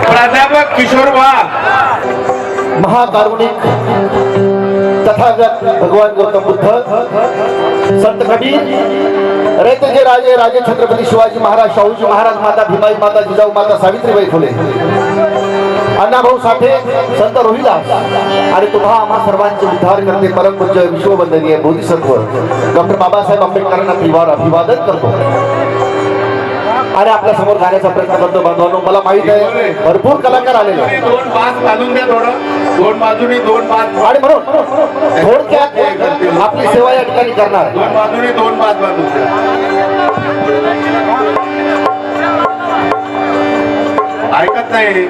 प्राध्यापक किशोर महाकारुणिक तथागत भगवान गौतम बुद्ध, संत कबीर, रयतेचे राजे राजे छत्रपती शिवाजी महाराज, शाहूजी महाराज, माता भीमाई, माता जिजाऊ, माता सावित्रीबाई फुले, अण्णाभाऊ साठे, संत रोहिदास आणि तुम्हा आम्हा सर्वांचे उद्धार करते परमपूज्य विश्ववंदनीय बोधिसत्व डॉक्टर बाबासाहेब आंबेडकरांना त्रिवार अभिवादन करतो आणि आपल्या समोर जाण्याचा प्रयत्न करतो. बांधवांनो, मला माहित आहे भरपूर कलाकार आलेले आहेत. दोन पाच बांधून द्या, थोडं दोन बाजूनी दोन पाच, आणि म्हणून थोडक्यात आपली सेवा या ठिकाणी करणार. दोन बाजूनी दोन पाच बांधून द्या. ऐकत नाही.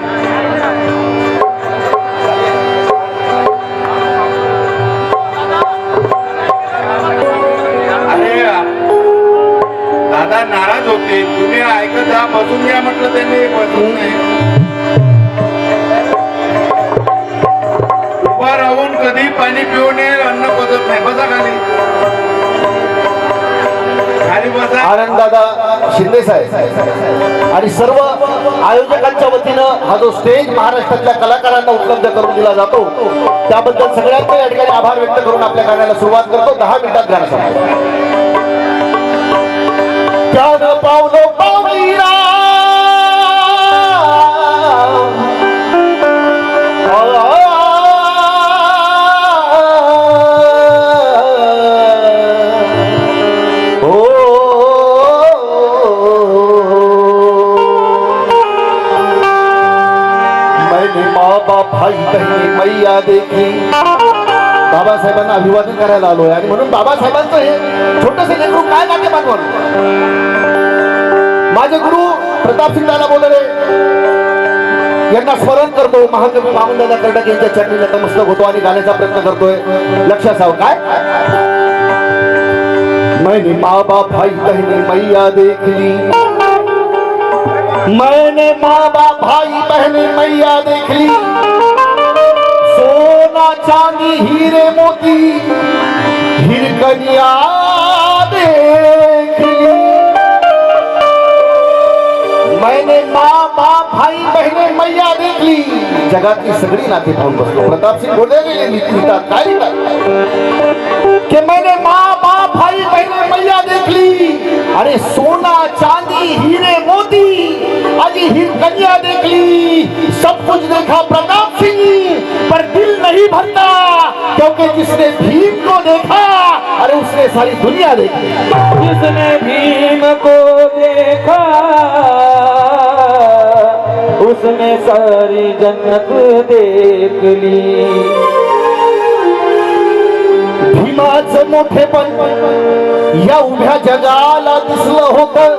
दादा नाराज होते, तुम्ही ऐकत जा, बसून घ्या म्हटलं त्यांनी, बसून नाही. उभा राहून कधी पाणी पिऊ नये, अन्न पचत नाही. बसा खाली, खाली बसा. आनंददादा शिंदे साहेब आणि सर्व आयोजकांच्या वतीनं हा जो स्टेज महाराष्ट्रातल्या कलाकारांना उपलब्ध करून दिला जातो त्याबद्दल सगळ्यांचे या ठिकाणी आभार व्यक्त करून आपल्या कार्याला सुरुवात करतो. 10 मिनिटात गाणं सांगतो. ज्ञान पावलो पावलीरा मैंने माँ बाप भाई बहिणी मैया देखी. बाबासाहेबांना अभिवादन करायला आलोय आणि म्हणून बाबासाहेबांचं हे छोटंसं लेकरू काय नाते बांधवण. माझे गुरु प्रतापसिंह बोलले यांना स्मरण करतो. महाकवी मामूनदादा कर्डक यांच्या चरणीला नतमस्तक होतो आणि गाण्याचा प्रयत्न करतोय. लक्षात ठेवा काय. मैंने माँ बाप भाई बहनी मैया देखली, मैंने माँ बाप भाई बहनी मैया देखली, सोना चांदी हीरे मोती हिरकनिया देखली. मैंने माँ बाप भाई बहने मैया देखली. जगातली सगळी नाते पाहून बसलो. प्रतापसिंह बोलले लिहितात काय लिहितात की मैंने माँ बाप भाई बहने मैया देखली अरे सोना चांदी हीरे मोती अजी हिरकनिया देखली. सब कुछ देखा प्रताप सिंह पर दिल नहीं भरता क्योंकि जिसने भीम को देखा अरे उसने सारी दुनिया देखी. जिसने भीम को देखा उसने सारी जन्नत देख ली. भीमाचं मोठेपण या उभ्या जगाला दिसलं होतं.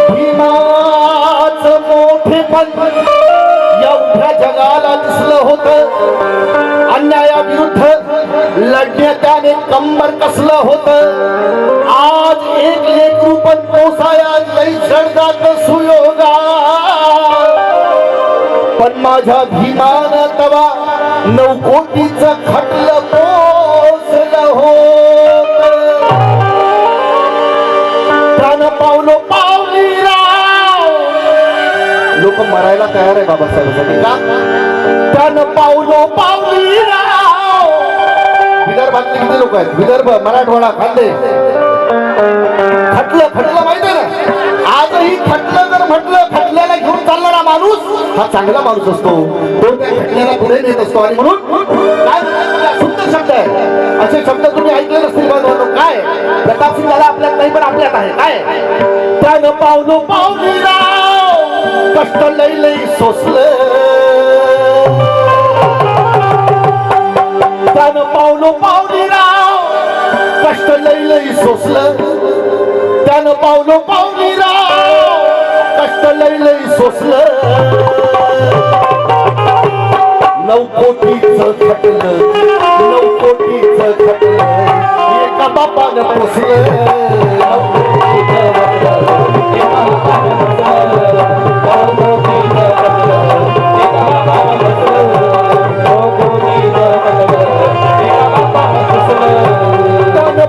भीमाचं मोठेपण या उभ्या जगाला दिसलं होतं. अन्यायाविरुद्ध लढण्यात त्याने कंबर कसलं होतं. आज एक लेकरू पण पोसाया लई शर्दात सुयोगा पण माझ्या भीमानं तवा 9 कोटीचं खटलं पोसलं होत. त्यानं पावलो पावलीराव. लोक मरायला तयार आहे बाबासाहेबांसाठी का. त्यानं पावलो पावलीराव. विदर्भातले किती लोक आहेत. विदर्भ, मराठवाडा, खांदे. खटलं खटलं माहिती आहे ना. आजही खटलं जर म्हटलं खटल्याला घेऊन चालणारा माणूस हा चांगला माणूस असतो. तो त्या खटल्याला पुढे नेत असतो. आणि म्हणून काय सुंदर शब्द आहे. असे शब्द तुम्ही ऐकले नसतील बांधवांनो. काय प्रतापसिंह दादा आपल्यात नाही पण आपल्यात आहे. काय त्यानं पावलो पावलीराव कष्ट लई लई सोसलं. त्यानं पावलो पावलीराव कष्ट लई लई सोसलं. त्यानं पावलो पावलीराव कष्ट लई लई सोसलं. 9 कोटीचं खटलं 9 कोटीचं खटलं एका बापानं पोसलं.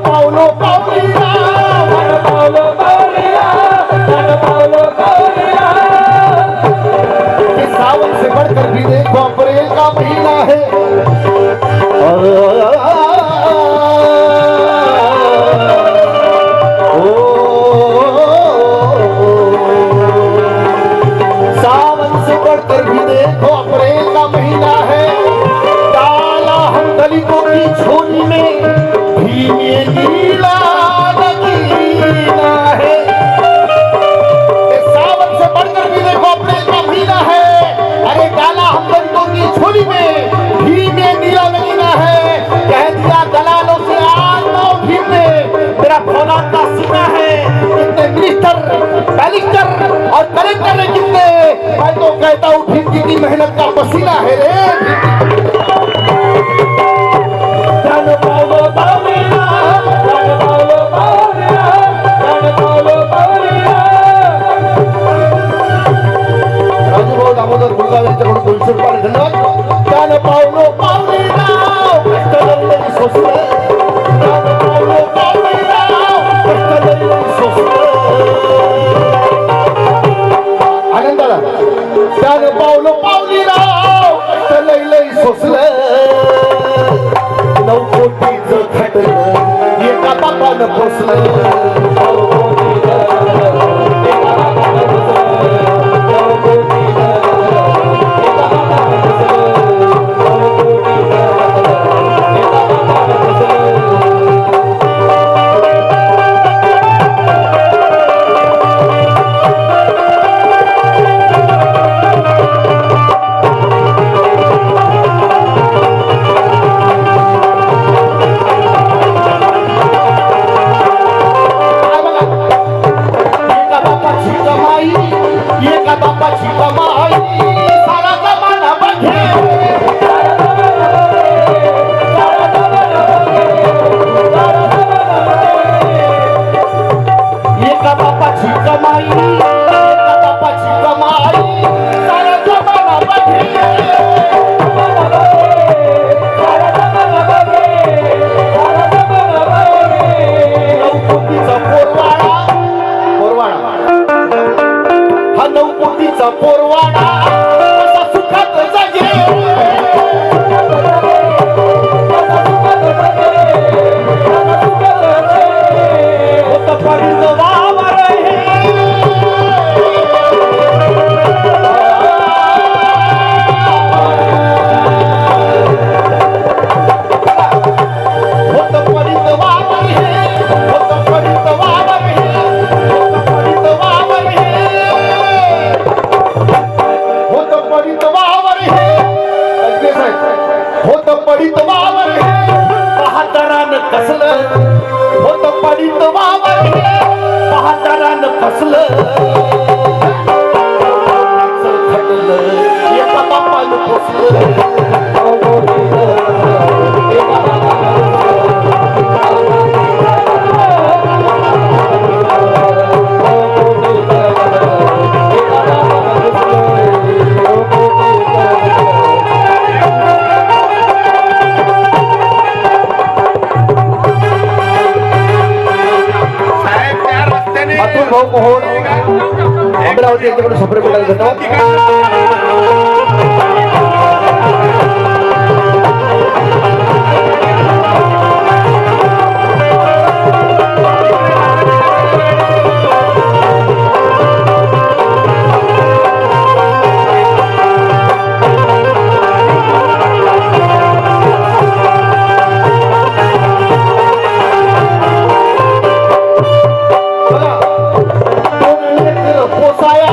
पावलो पावलीराव देखो अप्रैल का महीना है सावन से बढ़कर भी देखो अप्रैल का महीना है डाला हम दलितों की झोली में भीमे नीला नगीना है सावन से बढ़कर भी देखो अप्रैल का महीना है अरे डाला हम दलितों की झोली में भीमे नीला नगीना है कह दिया दलालों से आज ना भीमने तेरा फौलाद का सीना है कितने मिनिस्टर बैरिस्टर और कलेक्टर है कितने मैं तो कहता हूँ भीम की मेहनत का पसीना है रे धन पालो बावलिया धन पालो बावलिया धन पालो बावलिया राजू भाऊ दामोदर मुलगा यांच्याकडून 200 रुपये धन्यवाद धन पावलो बावलिया कष्टदल्ले सोसले धन पावलो बावलिया कष्टदल्ले सोसले आनंदाला धन पावलो बावलिया कष्टदल्ले सोसले 9 कोटीचं खटलं एका बापानं पोसलं एका बापाची कमाई सारा जमाना बघे एका बापाची कमाई सारा जमाना बघे नौकोटीचा पोरवाडा पोरवाडा असा सुखात जगे होत पडीत वावर होत पडीत वावर होत पडीत वावर होत पडीत वावर होत पडित वावर हे होत पडित वावर हे बहादरान कसलं होत पडित वावर हे बहादरान कसलं खटलं एका बापानं पोसलं अतुल भाऊ मोहोळ अमरावती यांच्याकडून 100 रुपये धन्यवाद पोसाया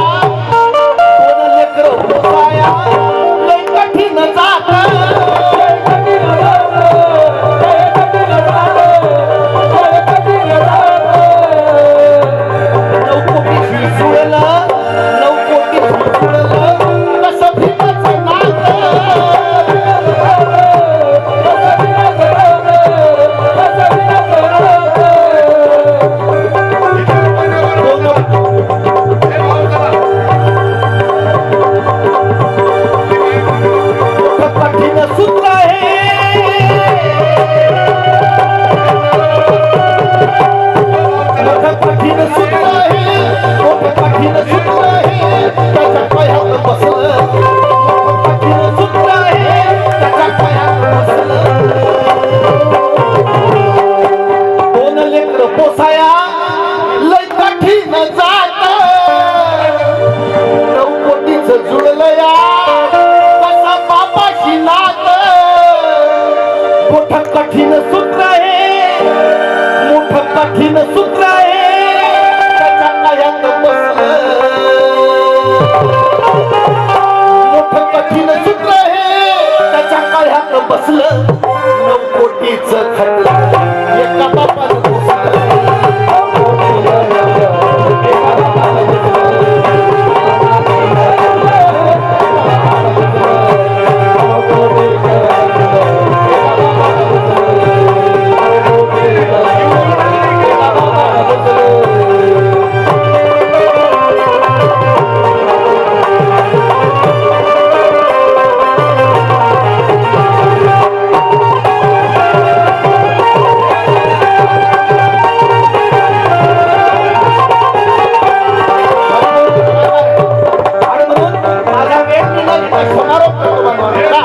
समारोप करतो बांधवांचा.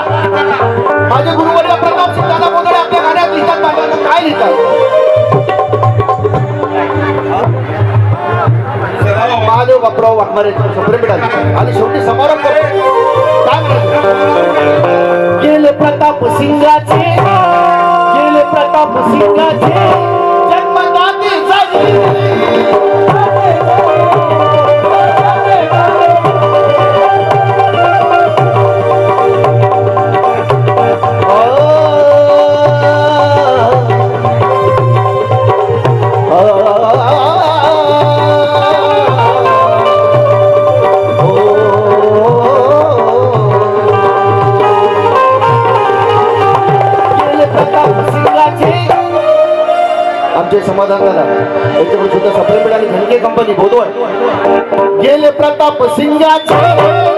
माझे गुरुवर्य प्रताप सिंग दादा बोंदळे आपल्या गाण्यात लिहितात बांधवांना काय लिहितात. महादेव बापराव वाघमारे सप्रेमिडाले आणि शेवटी समारोप करतो. काय म्हणायचं. गेले प्रताप सिंगाचे गेले प्रताप सिंगाचे जन्मदाते झाले. आमचे समाधान दादा याच्याकडे सुद्धा सप्रेमिड आणि झणके कंपनी बोधवड. गेले प्रताप सिंगाचे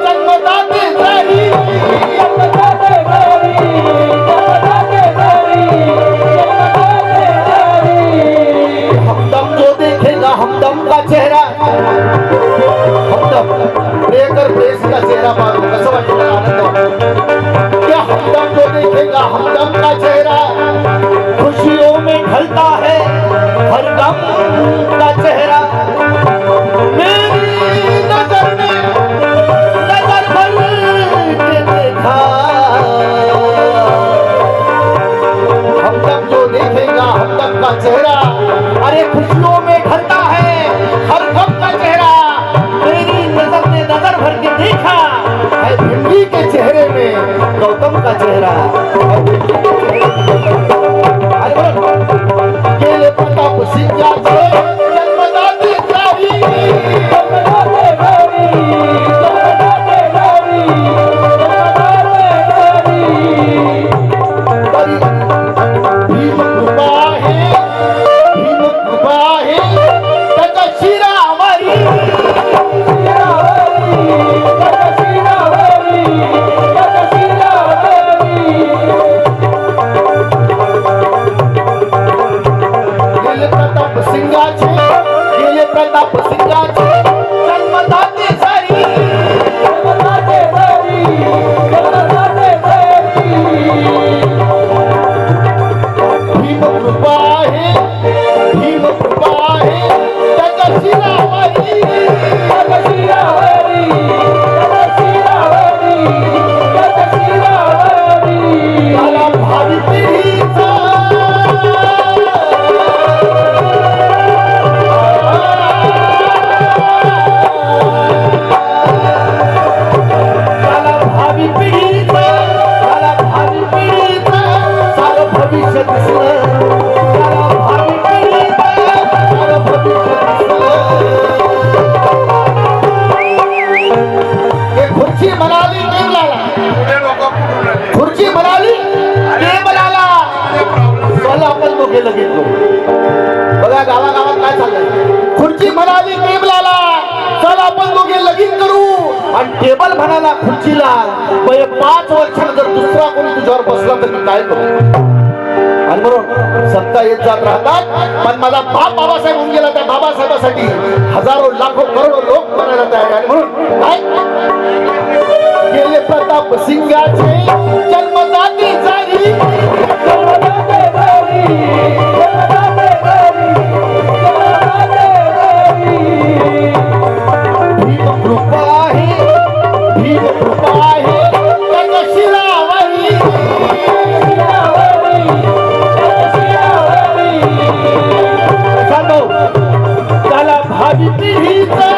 जन्मदाते झाली. हमदम जो देखेगा हमदम का चेहरा हमदम प्रियकर प्रेस का चेहरा पाहतो कसं वाटतं आनंद वाटतो. क्या हमदम जो देखेगा हमदम का चेहरा खुशियों में ढलता है हर गम का चेहरा. मेरी नजर में नजर भर के देखा हमदम जो देखेगा हमदम का चेहरा. अरे खुशियों में ढलता है हर गम का चेहरा. मेरी नजर ने नजर भर के देखा है भिंडी के चेहरे में गौतम का चेहरा. गेले प्रताप सिंगाचे जन्मदाते झाली. भीम कृपा आहे त्याच्या शिरावरी. गेले प्रताप सिंगाचे जन्मदाते झाली. भीम कृपा आहे त्याच्या शिरावरी. त्याला भावी पिढीचा सारं भविष्य दिसलं. त्याला भावी पिढीचं सारं भविष्य दिसलं. खुर्ची म्हणाली टेबलाला खुर्ची म्हणाली टेबलाला चला आपण दोघे लगीन करू. बघा गावागावात काय चाललंय. खुर्ची म्हणाली टेबलाला चला आपण दोघे लगीन करू. आणि टेबल म्हणाला खुर्चीला 5 वर्षानं जर दुसरा कोणी तुझ्यावर बसला तर मी काय करू. आणि म्हणून सत्ता येत जात राहतात. पण माझा बाप बाबासाहेब होऊन गेला. त्या बाबासाहेबासाठी हजारो लाखो करोडो लोक बनायला तयार. आणि म्हणून काय गेले प्रताप सिंगाचे जन्मदाते झाली. भीम कृपा आहे त्याच्या शिरावरी. त्याला भावी पिढीचा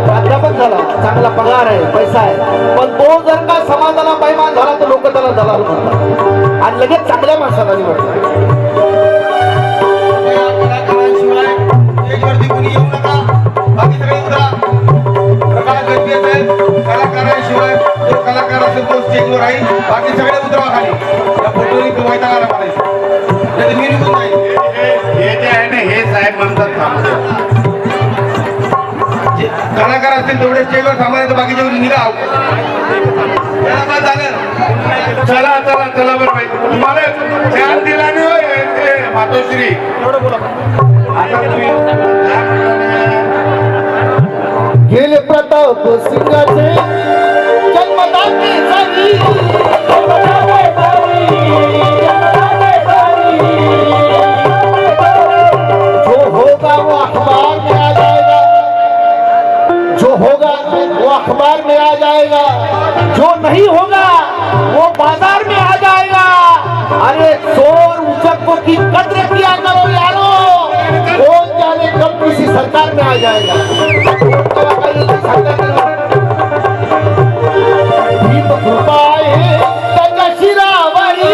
प्राध्यापक झाला चांगला पगार आहे पैसा आहे. पण तो जर का समाजाला बैमान झाला तर लोक त्याला दलाल म्हणतात आणि लगेच चांगल्या माणसाला निवडतात. कोणी येऊ नका. बाकी सगळे उतरा. प्रकाश गरजेचं आहे. कलाकाराशिवाय जो कलाकार असेल तो स्टेजवर राहील. बाकी सगळे उतरा खाली. या फोटोनी वैतागाला म्हणायचं नाही मी निघून जाईल. हे जे आहे ना हे साहेब म्हणतात कलाकार असतील तेवढे स्टेजवर थांबायचं बाकीचे निघा. झालं. चला चला चला बरं बाई तुम्हाला ध्यान दिला नाही होय मातोश्री. आता तुम्ही सिंगाचे जन्मदाते झाली जो होगा वो अखबार में आ जाएगा जो होगा वो अखबार में आ जाएगा जो नहीं होगा वो बाजार में आ जाएगा अरे चोर उचक्कों की कद्र किया करो यारो कौन जाने कब किसी सरकार में आ जाएगा भीम कृपाए तज शिरावरी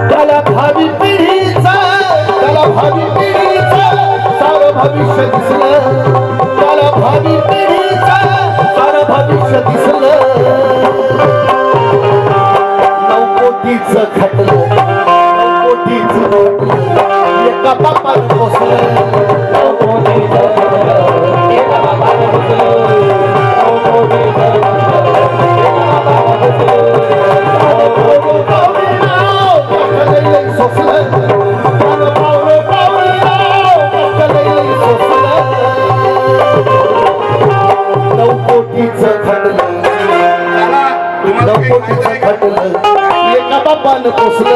त्याला भावी पिढीचा सारं भविष्य दिसलं त्याला भावी पिढीचा सारं भविष्य दिसलं 9 कोटीचं खटलं 9 कोटीचं खटलं एका बापात पोसलं 9 कोटीचं खटलं एका बापात पोसलं 9 कोटीचं खटलं एका बापात एका बापानं पोसलं